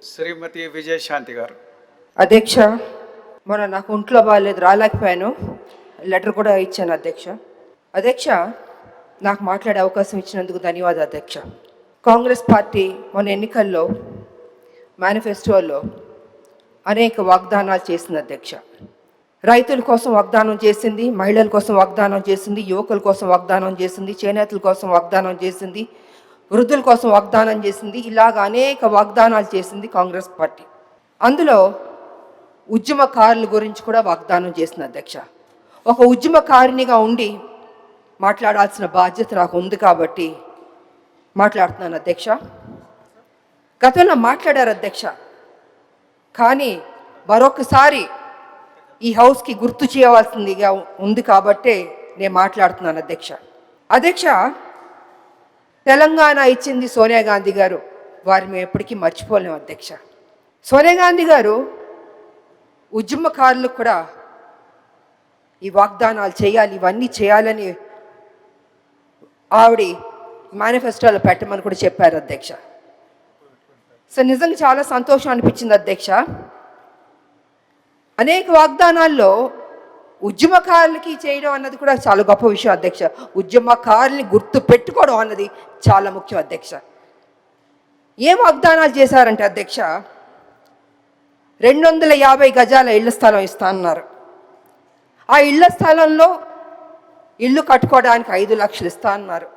శ్రీమతి విజయశాంతి గారు. అధ్యక్ష, మొన్న నాకు ఒంట్లో బాగాలేదు, రాలేకపోయాను. లెటర్ కూడా ఇచ్చాను అధ్యక్ష. అధ్యక్ష, నాకు మాట్లాడే అవకాశం ఇచ్చినందుకు ధన్యవాదాలు అధ్యక్ష. కాంగ్రెస్ పార్టీ మొన్న ఎన్నికల్లో మేనిఫెస్టోలో అనేక వాగ్దానాలు చేసింది అధ్యక్ష. రైతుల కోసం వాగ్దానం చేసింది, మహిళల కోసం వాగ్దానం చేసింది, యువకుల కోసం వాగ్దానం చేసింది, చేనేతల కోసం వాగ్దానం చేసింది, వృద్ధుల కోసం వాగ్దానం చేసింది. ఇలాగ అనేక వాగ్దానాలు చేసింది కాంగ్రెస్ పార్టీ. అందులో ఉద్యమకారుల గురించి కూడా వాగ్దానం చేసింది అధ్యక్ష. ఒక ఉద్యమకారినిగా ఉండి మాట్లాడాల్సిన బాధ్యత నాకు ఉంది కాబట్టి మాట్లాడుతున్నాను అధ్యక్ష. గతంలో మాట్లాడారు అధ్యక్ష, కానీ మరొకసారి ఈ హౌస్కి గుర్తు చేయవలసిందిగా ఉంది కాబట్టే నేను మాట్లాడుతున్నాను అధ్యక్ష. అధ్యక్ష, తెలంగాణ ఇచ్చింది సోనియా గాంధీ గారు, వారిని మేము ఎప్పటికీ మర్చిపోలేము అధ్యక్ష. సోనియా గాంధీ గారు ఉద్యమకారులకు కూడా ఈ వాగ్దానాలు చేయాలి, ఇవన్నీ చేయాలని ఆవిడ మేనిఫెస్టోలో పెట్టమని కూడా చెప్పారు అధ్యక్ష. సో నిజంగా చాలా సంతోషం అనిపించింది అధ్యక్ష. అనేక వాగ్దానాల్లో ఉద్యమకారులకి చేయడం అన్నది కూడా చాలా గొప్ప విషయం అధ్యక్ష. ఉద్యమకారుల్ని గుర్తు పెట్టుకోవడం అన్నది చాలా ముఖ్యం అధ్యక్ష. ఏం వాగ్దానాలు చేశారంటే అధ్యక్ష, 250 గజాల ఇళ్ల స్థలం ఇస్తా అన్నారు. ఆ ఇళ్ల స్థలంలో ఇల్లు కట్టుకోవడానికి 5 లక్షలు ఇస్తా అన్నారు.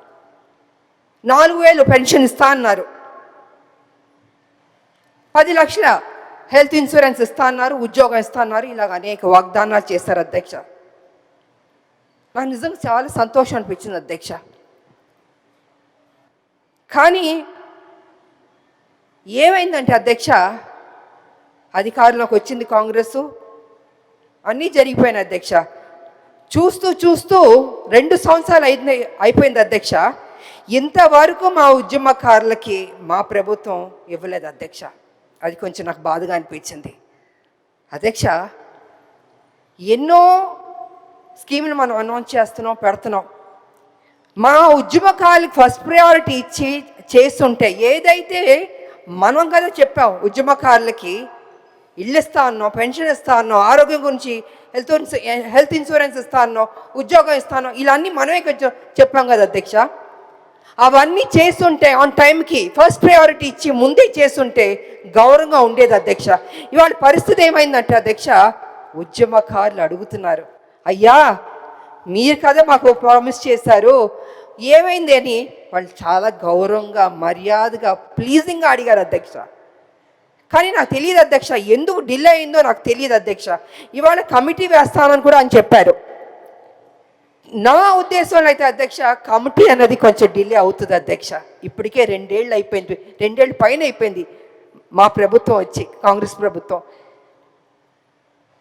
4,000 పెన్షన్ ఇస్తా అన్నారు. 10 లక్షల హెల్త్ ఇన్సూరెన్స్ ఇస్తా అన్నారు, ఉద్యోగం ఇస్తా అన్నారు. ఇలాగ అనేక వాగ్దానాలు చేశారు అధ్యక్ష. నాకు నిజంగా చాలా సంతోషం అనిపించింది అధ్యక్ష. కానీ ఏమైందంటే అధ్యక్ష, అధికారంలోకి వచ్చింది కాంగ్రెస్, అన్నీ జరిగిపోయినాయి అధ్యక్ష. చూస్తూ చూస్తూ 2 సంవత్సరాలు అయిపోయింది అధ్యక్ష. ఇంతవరకు మా ఉద్యమకారులకి మా ప్రభుత్వం ఇవ్వలేదు అధ్యక్ష. అది కొంచెం నాకు బాధగా అనిపించింది అధ్యక్ష. ఎన్నో స్కీములు మనం అనౌన్స్ చేస్తున్నాం, పెడుతున్నాం. మా ఉద్యమకారులకు ఫస్ట్ ప్రయారిటీ ఇచ్చి చేస్తుంటే, ఏదైతే మనం కదా చెప్పాం ఉద్యమకారులకి ఇల్లు ఇస్తా అన్నాం, పెన్షన్ ఇస్తా అన్నాం, ఆరోగ్యం గురించి హెల్త్ ఇన్సూరెన్స్ ఇస్తా అన్నాం, ఉద్యోగం ఇస్తాను, ఇలా అన్నీ మనమే కొంచెం చెప్పాం కదా అధ్యక్ష. అవన్నీ చేస్తుంటే ఆన్ టైంకి ఫస్ట్ ప్రయారిటీ ఇచ్చి ముందే చేస్తుంటే గౌరవంగా ఉండేది అధ్యక్ష. ఇవాళ పరిస్థితి ఏమైందంటే అధ్యక్ష, ఉద్యమకారులు అడుగుతున్నారు, అయ్యా మీరు కదా మాకు ప్రామిస్ చేశారు, ఏమైంది అని వాళ్ళు చాలా గౌరవంగా మర్యాదగా ప్లీజింగ్గా అడిగారు అధ్యక్ష. కానీ నాకు తెలియదు అధ్యక్ష, ఎందుకు డిలే అయిందో నాకు తెలియదు అధ్యక్ష. ఇవాళ కమిటీ వేస్తానని కూడా అని చెప్పారు. నా ఉద్దేశంలో అయితే అధ్యక్ష, కమిటీ అన్నది కొంచెం డిలే అవుతుంది అధ్యక్ష. ఇప్పటికే 2 ఏళ్ళు అయిపోయింది, 2 ఏళ్ళు పైన అయిపోయింది మా ప్రభుత్వం వచ్చి, కాంగ్రెస్ ప్రభుత్వం.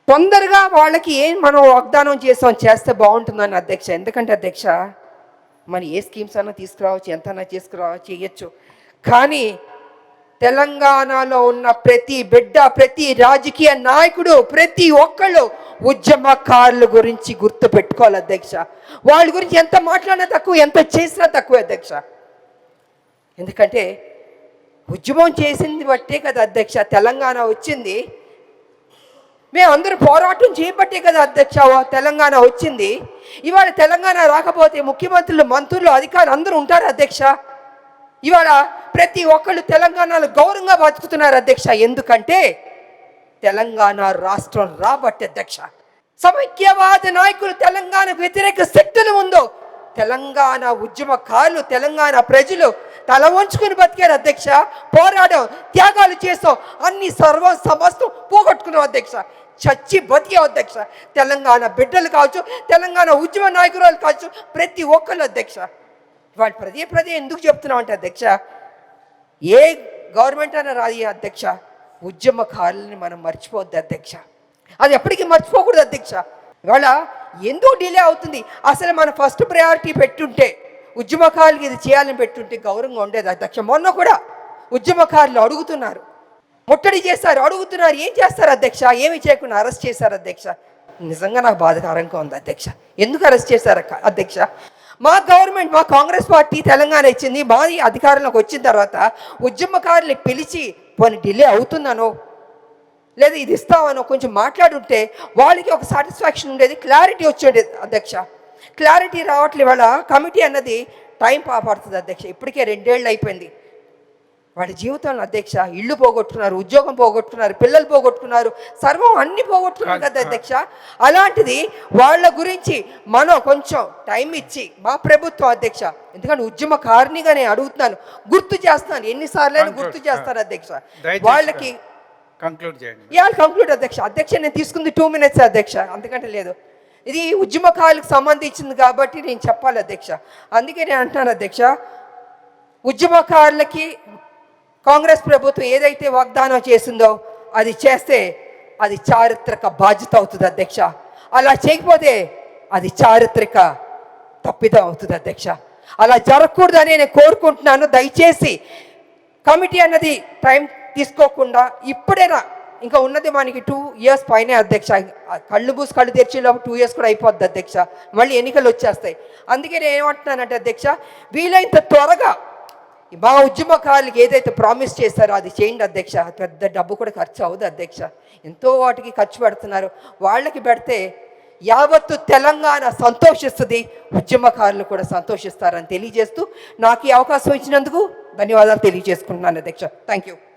తొందరగా వాళ్ళకి ఏం మనం వాగ్దానం చేస్తే బాగుంటుందని అధ్యక్ష. ఎందుకంటే అధ్యక్ష, మనం ఏ స్కీమ్స్ అన్నా తీసుకురావచ్చు, ఎంతన్నా చేయొచ్చు. కానీ తెలంగాణలో ఉన్న ప్రతి బిడ్డ, ప్రతి రాజకీయ నాయకుడు, ప్రతి ఒక్కళ్ళు ఉద్యమకారుల గురించి గుర్తు పెట్టుకోవాలి అధ్యక్ష. వాళ్ళ గురించి ఎంత మాట్లాడినా తక్కువ, ఎంత చేసినా తక్కువ అధ్యక్ష. ఎందుకంటే ఉద్యమం చేసింది బట్టే కదా అధ్యక్ష తెలంగాణ వచ్చింది. మేమందరూ పోరాటం చేయబట్టే కదా అధ్యక్ష తెలంగాణ వచ్చింది. ఇవాళ తెలంగాణ రాకపోతే ముఖ్యమంత్రులు, మంత్రులు, అధికారులు అందరూ ఉంటారు అధ్యక్ష. ఇవాళ ప్రతి ఒక్కళ్ళు తెలంగాణలో గౌరవంగా బతుకుతున్నారు అధ్యక్ష. ఎందుకంటే తెలంగాణ రాష్ట్రం రాబట్టి అధ్యక్ష. సమైక్యవాద నాయకులు, తెలంగాణ వ్యతిరేక శక్తులు ఉందో తెలంగాణ ఉద్యమకారులు, తెలంగాణ ప్రజలు తల వంచుకుని బతికారు అధ్యక్ష. పోరాటం, త్యాగాలు చేస్తాం, అన్ని సమస్తం పోగొట్టుకున్నాం అధ్యక్ష. చచ్చి బతికే అధ్యక్ష. తెలంగాణ బిడ్డలు కావచ్చు, తెలంగాణ ఉద్యమ నాయకురాలు కావచ్చు, ప్రతి ఒక్కళ్ళు అధ్యక్ష. వాళ్ళు పదే ఎందుకు చెప్తున్నాం అంటే అధ్యక్ష, ఏ గవర్నమెంట్ అయినా రాది అధ్యక్ష, ఉద్యమకారులని మనం మర్చిపోవద్దు అధ్యక్ష. అది ఎప్పటికీ మర్చిపోకూడదు అధ్యక్ష. ఇవాళ ఎందుకు డిలే అవుతుంది? అసలు మన ఫస్ట్ ప్రయారిటీ పెట్టుంటే, ఉద్యమకారులకి ఇది చేయాలని పెట్టుంటే గౌరవంగా ఉండేది అధ్యక్ష. మొన్న కూడా ఉద్యమకారులు అడుగుతున్నారు, ముట్టడి చేస్తారు, అడుగుతున్నారు, ఏం చేస్తారు అధ్యక్ష? ఏమి చేయకుండా అరెస్ట్ చేశారు అధ్యక్ష. నిజంగా నాకు బాధాకరంగా ఉంది అధ్యక్ష. ఎందుకు అరెస్ట్ చేశారు అధ్యక్ష? మా గవర్నమెంట్, మా కాంగ్రెస్ పార్టీ తెలంగాణ ఇచ్చింది. మాది అధికారంలోకి వచ్చిన తర్వాత ఉద్యమకారుల్ని పిలిచి పోనీ డిలే అవుతుందనో లేదా ఇది ఇస్తామనో కొంచెం మాట్లాడుంటే వాళ్ళకి ఒక సాటిస్ఫాక్షన్ ఉండేది, క్లారిటీ వచ్చేది అధ్యక్ష. క్లారిటీ రావట్లే. వాళ్ళ కమిటీ అన్నది టైం పడుతుంది అధ్యక్ష. ఇప్పటికే 2 ఏళ్ళు అయిపోయింది వాళ్ళ జీవితంలో అధ్యక్ష. ఇల్లు పోగొట్టుకున్నారు, ఉద్యోగం పోగొట్టుకున్నారు, పిల్లలు పోగొట్టుకున్నారు, సర్వం అన్ని పోగొట్టుకున్నారు కదా అధ్యక్ష. అలాంటిది వాళ్ళ గురించి మనం కొంచెం టైం ఇచ్చి మా ప్రభుత్వం అధ్యక్ష, ఎందుకంటే ఉద్యమకారినిగా నేను అడుగుతున్నాను, గుర్తు చేస్తున్నాను, ఎన్నిసార్లు గుర్తు చేస్తాను అధ్యక్ష. వాళ్ళకి కంక్లూడ్ చేయండి. ఇవాళ కంక్లూడ్ అధ్యక్ష. అధ్యక్ష నేను తీసుకుంది 2 minutes అధ్యక్ష, అంతకంటే లేదు. ఇది ఉద్యమకారులకు సంబంధించింది కాబట్టి నేను చెప్పాలి అధ్యక్ష. అందుకే నేను అంటున్నాను అధ్యక్ష, ఉద్యమకారులకి కాంగ్రెస్ ప్రభుత్వం ఏదైతే వాగ్దానం చేసిందో అది చేస్తే అది చారిత్రక బాధ్యత అవుతుంది అధ్యక్ష. అలా చేయకపోతే అది చారిత్రక తప్పిదం అవుతుంది అధ్యక్ష. అలా జరగకూడదని నేను కోరుకుంటున్నాను. దయచేసి కమిటీ అన్నది టైం తీసుకోకుండా ఇప్పుడైనా, ఇంకా ఉన్నది మనకి 2 years పైనే అధ్యక్ష. కళ్ళు మూసి కళ్ళు తెరిచేలోపు 2 years కూడా అయిపోద్ది అధ్యక్ష. మళ్ళీ ఎన్నికలు వచ్చేస్తాయి. అందుకే నేను ఏమంటున్నానంటే అధ్యక్ష, వీలైనంత త్వరగా మా ఉద్యమకారులకి ఏదైతే ప్రామిస్ చేస్తారో అది చేయండి అధ్యక్ష. పెద్ద డబ్బు కూడా ఖర్చు అవ్వదు అధ్యక్ష. ఎంతో వాటికి ఖర్చు పెడుతున్నారు. వాళ్ళకి పెడితే యావత్తు తెలంగాణ సంతోషిస్తుంది, ఉద్యమకారులు కూడా సంతోషిస్తారని తెలియజేస్తూ నాకు ఈ అవకాశం ఇచ్చినందుకు ధన్యవాదాలు తెలియజేసుకుంటున్నాను అధ్యక్ష. Thank you.